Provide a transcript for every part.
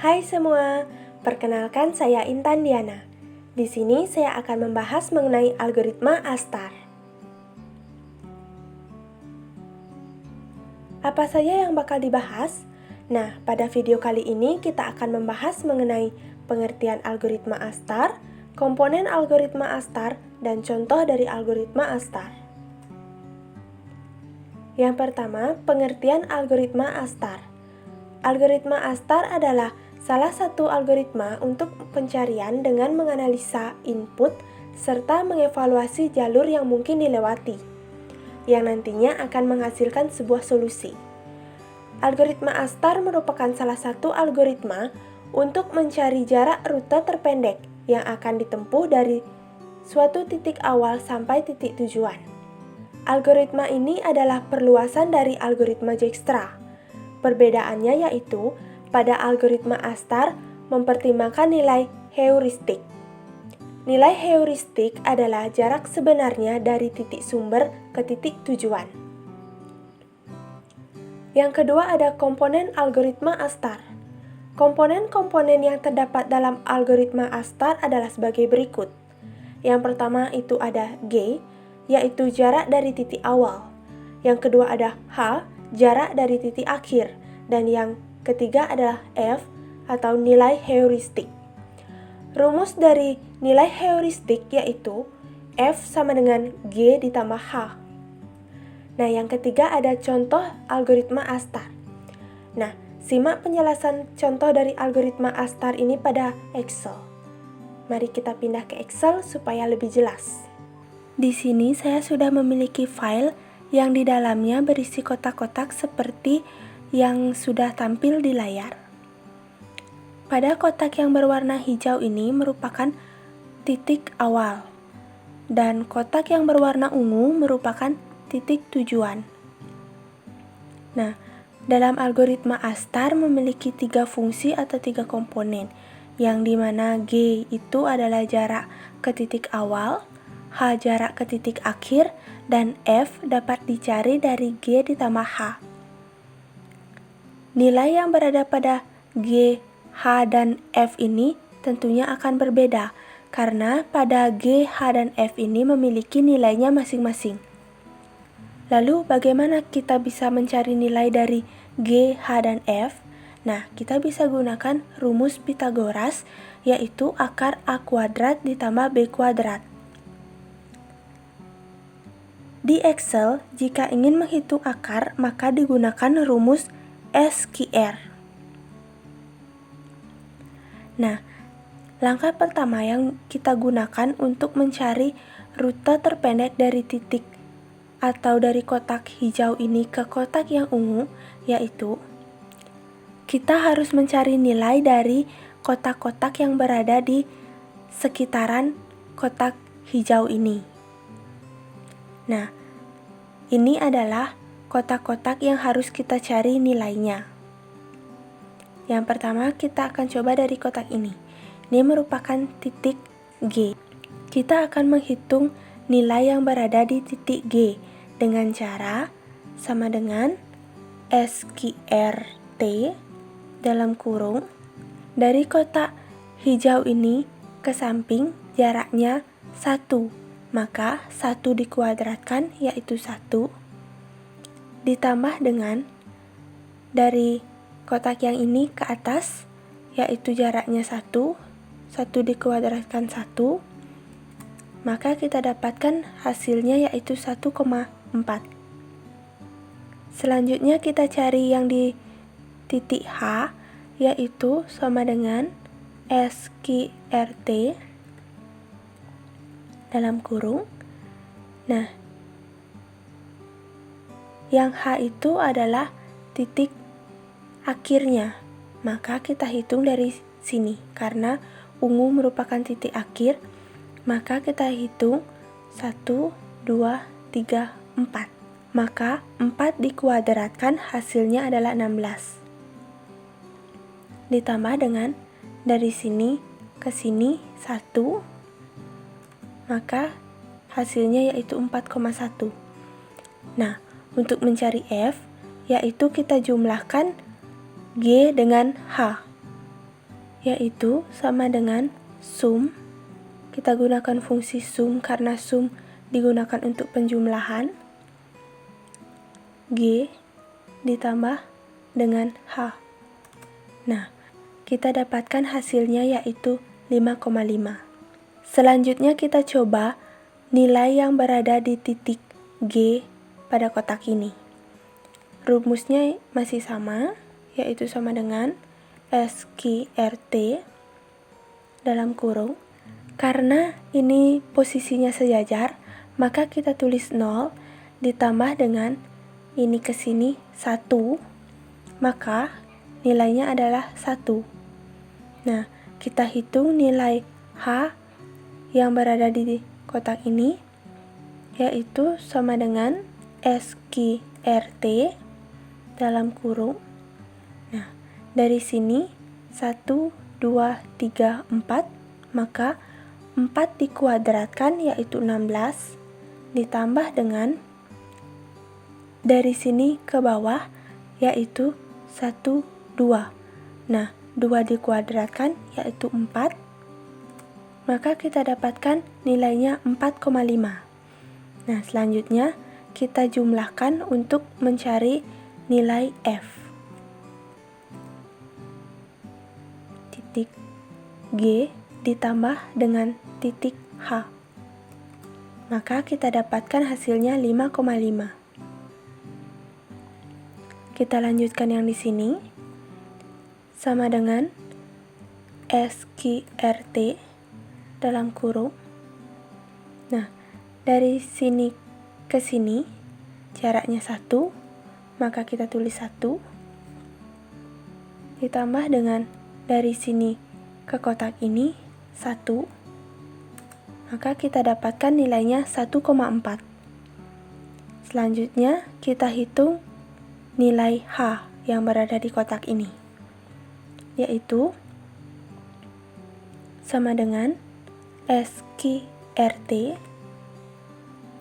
Hai semua, perkenalkan saya Intan Diana. Di sini saya akan membahas mengenai algoritma Astar. Apa saja yang bakal dibahas? Nah, pada video kali ini kita akan membahas mengenai pengertian algoritma Astar, komponen algoritma Astar, dan contoh dari algoritma Astar. Yang pertama, pengertian algoritma Astar. Algoritma Astar adalah salah satu algoritma untuk pencarian dengan menganalisa input serta mengevaluasi jalur yang mungkin dilewati, yang nantinya akan menghasilkan sebuah solusi. Algoritma Astar merupakan salah satu algoritma untuk mencari jarak rute terpendek yang akan ditempuh dari suatu titik awal sampai titik tujuan. Algoritma ini adalah perluasan dari algoritma Dijkstra. Perbedaannya yaitu, pada algoritma Astar mempertimbangkan nilai heuristik. Nilai heuristik adalah jarak sebenarnya dari titik sumber ke titik tujuan. Yang kedua ada komponen algoritma Astar. Komponen-komponen yang terdapat dalam algoritma Astar adalah sebagai berikut. Yang pertama itu ada G, yaitu jarak dari titik awal. Yang kedua ada H, jarak dari titik akhir. Dan yang ketiga adalah F atau nilai heuristik. Rumus dari nilai heuristik yaitu F sama dengan G ditambah H. Nah, yang ketiga ada contoh algoritma Astar. Nah, simak penjelasan contoh dari algoritma Astar ini pada Excel. Mari kita pindah ke Excel supaya lebih jelas. Di sini saya sudah memiliki file yang di dalamnya berisi kotak-kotak seperti yang sudah tampil di layar. Pada kotak yang berwarna hijau ini merupakan titik awal, dan kotak yang berwarna ungu merupakan titik tujuan. Nah, dalam algoritma Astar memiliki 3 fungsi atau 3 komponen, yang dimana G itu adalah jarak ke titik awal, H jarak ke titik akhir, dan F dapat dicari dari G ditambah H. Nilai yang berada pada G, H, dan F ini tentunya akan berbeda, karena pada G, H, dan F ini memiliki nilainya masing-masing. Lalu bagaimana kita bisa mencari nilai dari G, H, dan F? Nah, kita bisa gunakan rumus Pythagoras, yaitu akar A kuadrat ditambah B kuadrat. Di Excel, jika ingin menghitung akar, maka digunakan rumus SQR. Nah, langkah pertama yang kita gunakan untuk mencari rute terpendek dari titik atau dari kotak hijau ini ke kotak yang ungu, yaitu kita harus mencari nilai dari kotak-kotak yang berada di sekitaran kotak hijau ini. Nah, ini adalah kotak-kotak yang harus kita cari nilainya. Yang pertama kita akan coba dari kotak ini. Ini merupakan titik G. Kita akan menghitung nilai yang berada di titik G dengan cara sama dengan SQRT dalam kurung dari kotak hijau ini ke samping jaraknya 1. Maka 1 dikuadratkan yaitu 1. Ditambah dengan dari kotak yang ini ke atas yaitu jaraknya 1 dikuadratkan 1, maka kita dapatkan hasilnya yaitu 1,4. Selanjutnya kita cari yang di titik H, yaitu sama dengan SQRT dalam kurung. Nah, yang H itu adalah titik akhirnya, maka kita hitung dari sini. Karena ungu merupakan titik akhir, maka kita hitung 1, 2, 3, 4. Maka 4 dikuadratkan hasilnya adalah 16. Ditambah dengan dari sini ke sini 1, maka hasilnya yaitu 4,1. Nah, untuk mencari F, yaitu kita jumlahkan G dengan H. yaitu sama dengan sum. Kita gunakan fungsi sum karena sum digunakan untuk penjumlahan. G ditambah dengan H. Nah, kita dapatkan hasilnya yaitu 5,5. Selanjutnya kita coba nilai yang berada di titik G pada kotak ini. Rumusnya masih sama, yaitu sama dengan SQRT dalam kurung. Karena ini posisinya sejajar, maka kita tulis 0 ditambah dengan ini ke sini 1, maka nilainya adalah 1. Nah, kita hitung nilai H yang berada di kotak ini, yaitu sama dengan SQRT dalam kurung. Nah, dari sini 1, 2, 3, 4, maka 4 dikuadratkan yaitu 16, ditambah dengan dari sini ke bawah yaitu 1, 2. Nah, 2 dikuadratkan yaitu 4, maka kita dapatkan nilainya 4,5. Nah, selanjutnya kita jumlahkan untuk mencari nilai F. Titik G ditambah dengan titik H. Maka kita dapatkan hasilnya 5,5. Kita lanjutkan yang di sini. Sama dengan SQRT dalam kurung. Nah, dari sini ke sini jaraknya 1, maka kita tulis 1. Ditambah dengan dari sini ke kotak ini 1, maka kita dapatkan nilainya 1,4. Selanjutnya kita hitung nilai H yang berada di kotak ini, yaitu sama dengan SQRT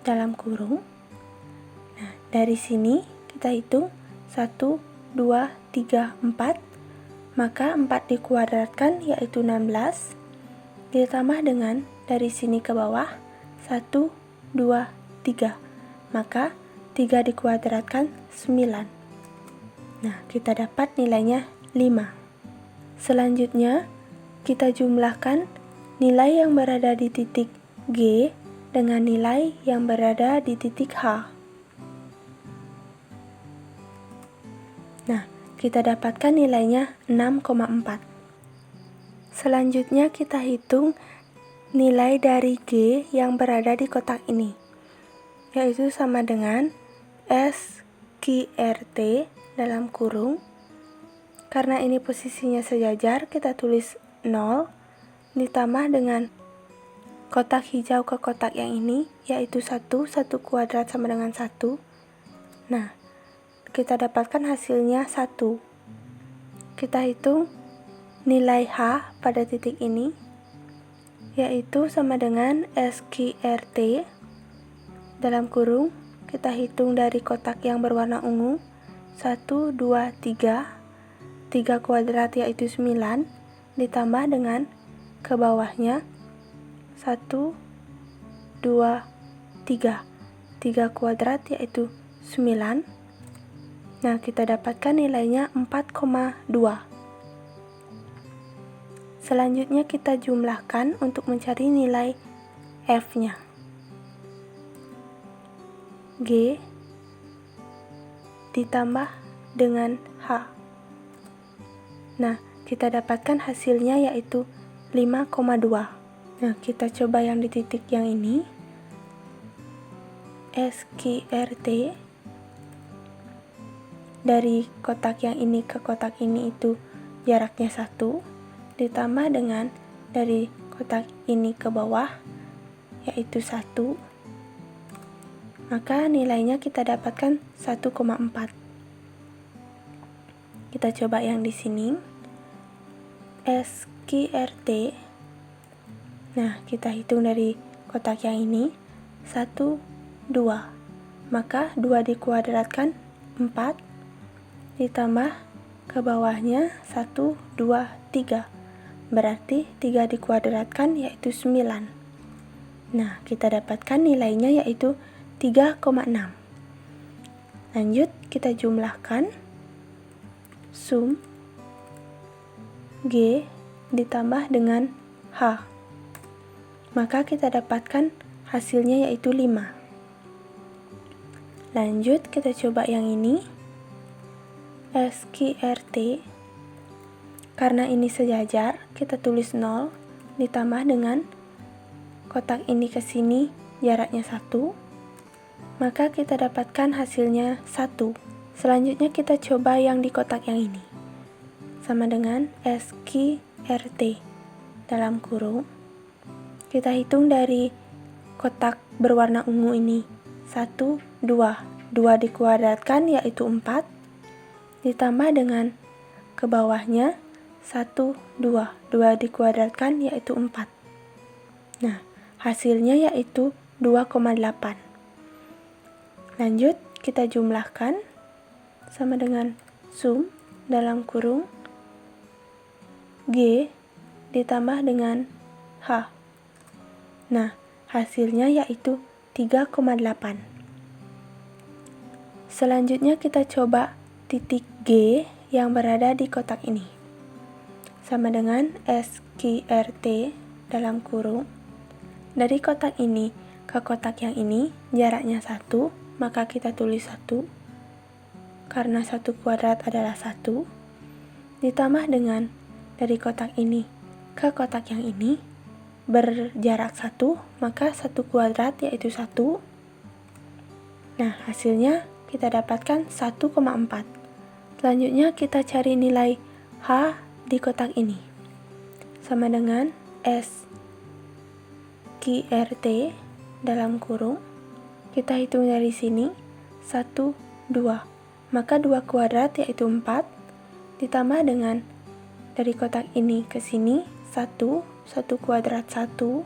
dalam kurung. Nah, dari sini kita hitung 1, 2, 3, 4, maka 4 dikuadratkan yaitu 16, ditambah dengan dari sini ke bawah 1, 2, 3, maka 3 dikuadratkan 9. Nah, kita dapat nilainya 5. Selanjutnya, kita jumlahkan nilai yang berada di titik G dengan nilai yang berada di titik H. Nah, kita dapatkan nilainya 6,4. Selanjutnya kita hitung nilai dari G yang berada di kotak ini, yaitu sama dengan SQRT dalam kurung. Karena ini posisinya sejajar, kita tulis 0 ditambah dengan kotak hijau ke kotak yang ini, yaitu 1 kuadrat sama dengan 1. Nah, kita dapatkan hasilnya 1. Kita hitung nilai H pada titik ini, yaitu sama dengan SQRT dalam kurung. Kita hitung dari kotak yang berwarna ungu, 1, 2, 3. 3 kuadrat yaitu 9, ditambah dengan ke bawahnya 1, 2, 3. 3 kuadrat yaitu 9. Nah, kita dapatkan nilainya 4,2. Selanjutnya kita jumlahkan untuk mencari nilai F-nya. G ditambah dengan H. Nah, kita dapatkan hasilnya yaitu 5,2. Nah, kita coba yang di titik yang ini. SQRT dari kotak yang ini ke kotak ini itu jaraknya 1, ditambah dengan dari kotak ini ke bawah yaitu 1, maka nilainya kita dapatkan 1,4. Kita coba yang di sini. SQRT. Nah, kita hitung dari kotak yang ini 1, 2. Maka 2 dikuadratkan 4, ditambah ke bawahnya 1, 2, 3. berarti 3 dikuadratkan yaitu 9. Nah, kita dapatkan nilainya yaitu 3,6. Lanjut, kita jumlahkan. Sum G ditambah dengan H. Maka kita dapatkan hasilnya yaitu 5. Lanjut, kita coba yang ini. SQRT. Karena ini sejajar, kita tulis 0 ditambah dengan kotak ini ke sini jaraknya 1, maka kita dapatkan hasilnya 1. Selanjutnya kita coba yang di kotak yang ini. Sama dengan SQRT dalam kurung. Kita hitung dari kotak berwarna ungu ini. 1, 2. 2 dikuadratkan yaitu 4. Ditambah dengan ke bawahnya 1, 2. 2 dikuadratkan yaitu 4. Nah, hasilnya yaitu 2,8. Lanjut, kita jumlahkan sama dengan sum dalam kurung G ditambah dengan H. Nah, hasilnya yaitu 3,8. Selanjutnya kita coba titik G yang berada di kotak ini. Sama dengan SQRT dalam kurung. Dari kotak ini ke kotak yang ini jaraknya 1, maka kita tulis 1. Karena 1 kuadrat adalah 1. Ditambah dengan dari kotak ini ke kotak yang ini berjarak 1, maka 1 kuadrat yaitu 1. Nah, hasilnya kita dapatkan 1,4. Selanjutnya kita cari nilai H di kotak ini. Sama dengan SQRT dalam kurung. Kita hitung dari sini 1, 2. Maka 2 kuadrat yaitu 4 ditambah dengan dari kotak ini ke sini 1 kuadrat 1,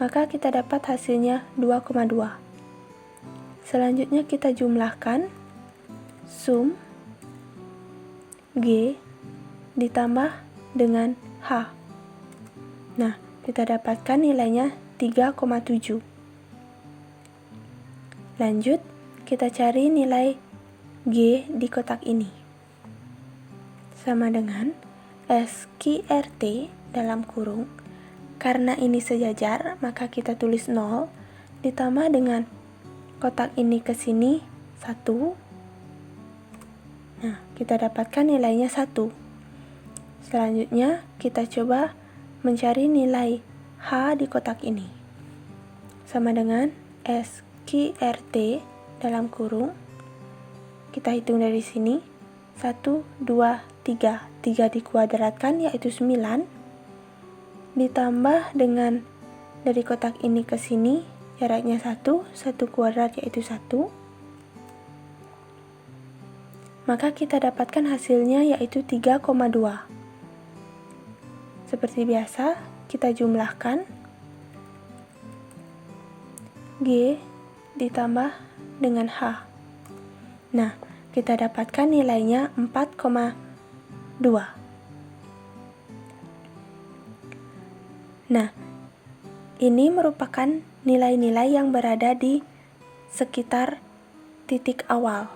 maka kita dapat hasilnya 2,2. Selanjutnya kita jumlahkan sum G ditambah dengan H. Nah, kita dapatkan nilainya 3,7. Lanjut, kita cari nilai G di kotak ini. Sama dengan SQRT dalam kurung. Karena ini sejajar, maka kita tulis 0 ditambah dengan kotak ini ke sini 1. Nah, kita dapatkan nilainya 1. Selanjutnya, kita coba mencari nilai H di kotak ini. Sama dengan SQRT dalam kurung. Kita hitung dari sini 1, 2, 3. 3 dikuadratkan yaitu 9. Ditambah dengan dari kotak ini ke sini jaraknya 1 kuadrat yaitu 1. Maka kita dapatkan hasilnya yaitu 3,2. Seperti biasa, kita jumlahkan G ditambah dengan H. Nah, kita dapatkan nilainya 4,2. Nah, ini merupakan nilai-nilai yang berada di sekitar titik awal.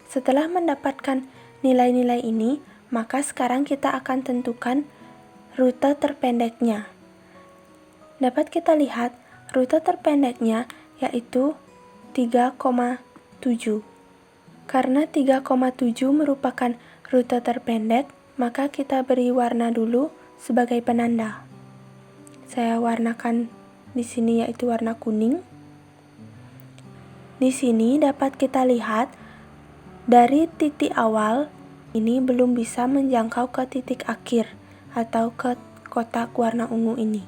Setelah mendapatkan nilai-nilai ini, maka sekarang kita akan tentukan rute terpendeknya. Dapat kita lihat rute terpendeknya yaitu 3,7. Karena 3,7 merupakan rute terpendek, maka kita beri warna dulu sebagai penanda. Saya warnakan di sini yaitu warna kuning. Di sini dapat kita lihat dari titik awal ini belum bisa menjangkau ke titik akhir atau ke kotak warna ungu ini.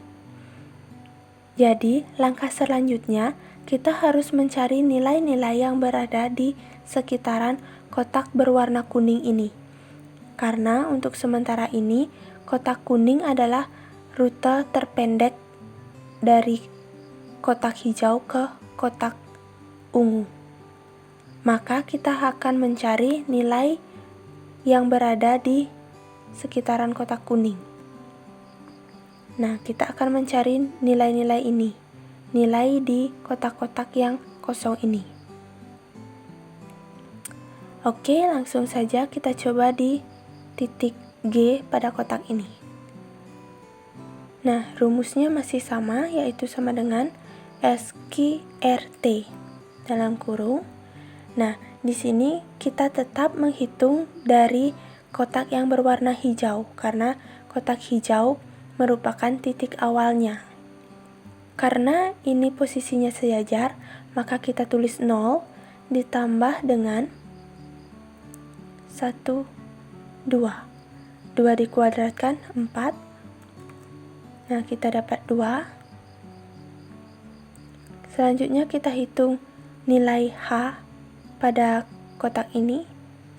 Jadi, langkah selanjutnya kita harus mencari nilai-nilai yang berada di sekitaran kotak berwarna kuning ini. Karena untuk sementara ini, kotak kuning adalah rute terpendek dari kotak hijau ke kotak ungu. Maka kita akan mencari nilai yang berada di sekitaran kotak kuning. Nah, kita akan mencari nilai-nilai ini, nilai di kotak-kotak yang kosong ini. Oke, langsung saja kita coba di titik G pada kotak ini. Nah, rumusnya masih sama, yaitu sama dengan SQRT dalam kurung. Nah, di sini kita tetap menghitung dari kotak yang berwarna hijau, karena kotak hijau merupakan titik awalnya. Karena ini posisinya sejajar, maka kita tulis 0 ditambah dengan 1, 2. 2 dikuadratkan 4. Nah, kita dapat 2. Selanjutnya kita hitung nilai H pada kotak ini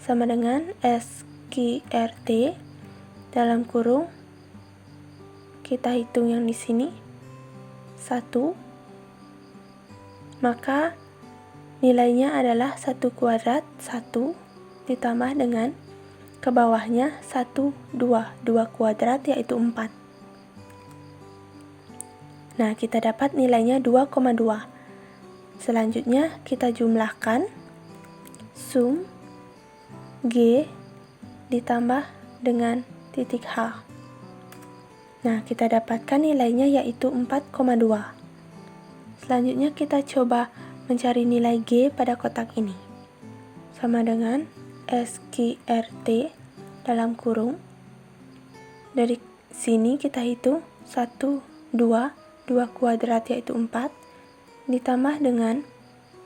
sama dengan SQRT dalam kurung. Kita hitung yang di sini 1. Maka nilainya adalah 1 kuadrat 1 ditambah dengan ke bawahnya 1, 2. 2 kuadrat yaitu 4. Nah, kita dapat nilainya 2,2. Selanjutnya kita jumlahkan sum G ditambah dengan titik H. Nah, kita dapatkan nilainya yaitu 4,2. Selanjutnya kita coba mencari nilai G pada kotak ini. Sama dengan SQRT dalam kurung. Dari sini kita hitung 1, 2, 2 kuadrat yaitu 4. Ditambah dengan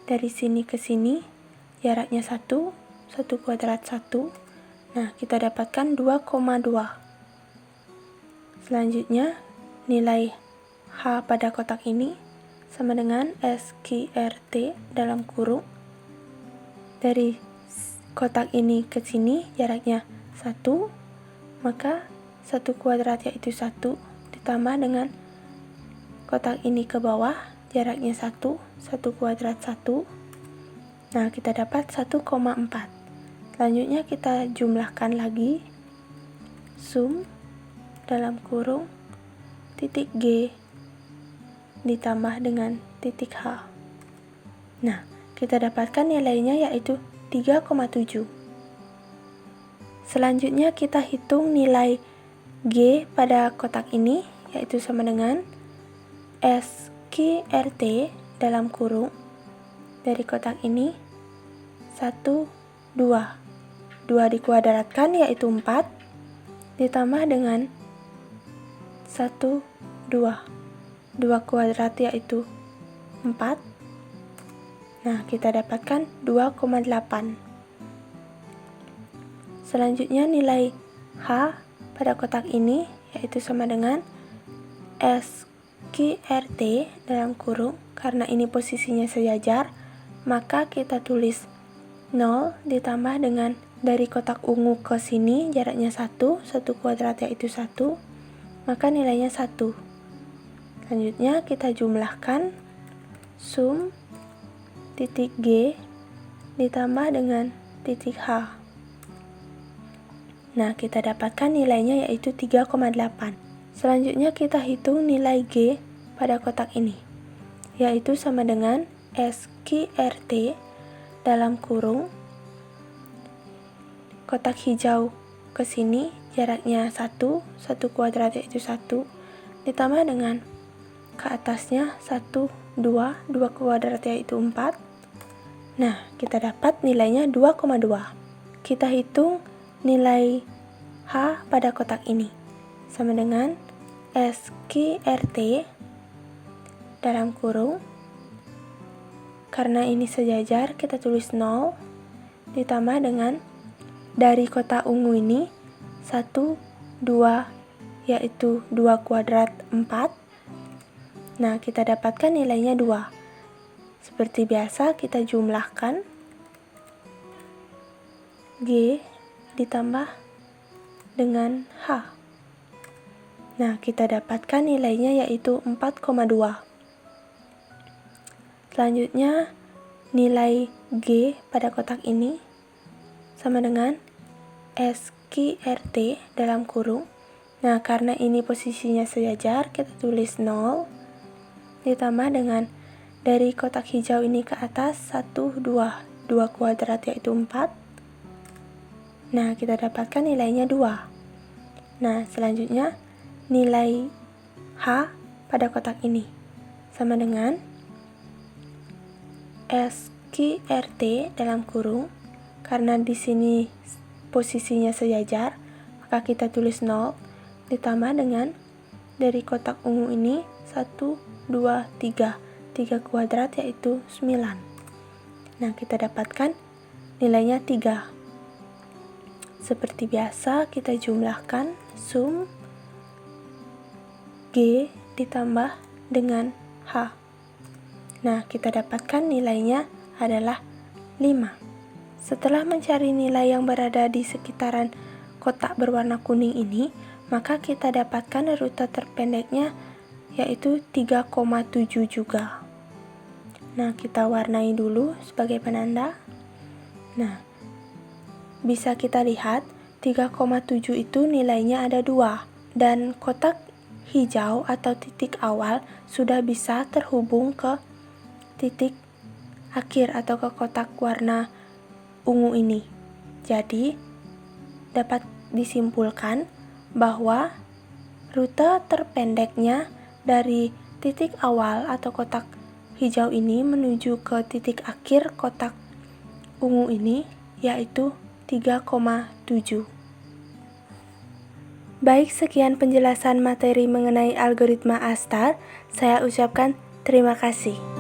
dari sini ke sini jaraknya 1, 1 kuadrat 1. Nah, kita dapatkan 2,2. Selanjutnya nilai H pada kotak ini sama dengan SQRT dalam kurung. Dari kotak ini ke sini jaraknya 1, maka 1 kuadrat yaitu 1 ditambah dengan kotak ini ke bawah jaraknya 1, 1 kuadrat 1. Nah, kita dapat 1,4. Selanjutnya kita jumlahkan lagi sum dalam kurung titik G ditambah dengan titik H. Nah, kita dapatkan nilainya yaitu 3,7. Selanjutnya kita hitung nilai G pada kotak ini, yaitu sama dengan SQRT dalam kurung. Dari kotak ini 1, 2. 2 dikuadratkan yaitu 4 ditambah dengan 1, 2. 2 kuadrat yaitu 4. Nah, kita dapatkan 2,8. Selanjutnya nilai H pada kotak ini yaitu sama dengan SQRT dalam kurung. Karena ini posisinya sejajar, maka kita tulis 0 ditambah dengan dari kotak ungu ke sini jaraknya 1, 1 kuadrat yaitu 1, maka nilainya 1. Selanjutnya kita jumlahkan sum titik G ditambah dengan titik H. Nah, kita dapatkan nilainya yaitu 3,8. Selanjutnya kita hitung nilai G pada kotak ini, yaitu sama dengan SQRT dalam kurung. Kotak hijau ke sini jaraknya 1, 1 kuadrat yaitu 1, ditambah dengan ke atasnya 1, 2, 2 kuadrat yaitu 4. Nah, kita dapat nilainya 2,2. Kita hitung nilai H pada kotak ini sama dengan SQRT dalam kurung. Karena ini sejajar, kita tulis 0 ditambah dengan dari kotak ungu ini 1, 2 yaitu 2 kuadrat 4. Nah, kita dapatkan nilainya 2. Seperti biasa kita jumlahkan G ditambah dengan H. Nah, kita dapatkan nilainya yaitu 4,2. Selanjutnya nilai G pada kotak ini sama dengan SQRT dalam kurung. Nah, karena ini posisinya sejajar, kita tulis 0 ditambah dengan dari kotak hijau ini ke atas 1, 2 kuadrat yaitu 4. Nah, kita dapatkan nilainya 2. Nah, selanjutnya nilai H pada kotak ini sama dengan SQRT dalam kurung. Karena di sini posisinya sejajar, maka kita tulis 0 ditambah dengan dari kotak ungu ini 1, 2, 3 kuadrat yaitu 9. Nah, kita dapatkan nilainya 3. Seperti biasa, kita jumlahkan sum G ditambah dengan H. Nah, kita dapatkan nilainya adalah 5. Setelah mencari nilai yang berada di sekitaran kotak berwarna kuning ini, maka kita dapatkan rute terpendeknya yaitu 3,7 juga. Nah, kita warnai dulu sebagai penanda. Nah, bisa kita lihat 3,7 itu nilainya ada 2, dan kotak hijau atau titik awal sudah bisa terhubung ke titik akhir atau ke kotak warna ungu ini. Jadi, dapat disimpulkan bahwa rute terpendeknya dari titik awal atau kotak hijau ini menuju ke titik akhir kotak ungu ini yaitu 3,7. Baik, sekian penjelasan materi mengenai algoritma Astar. Saya ucapkan terima kasih.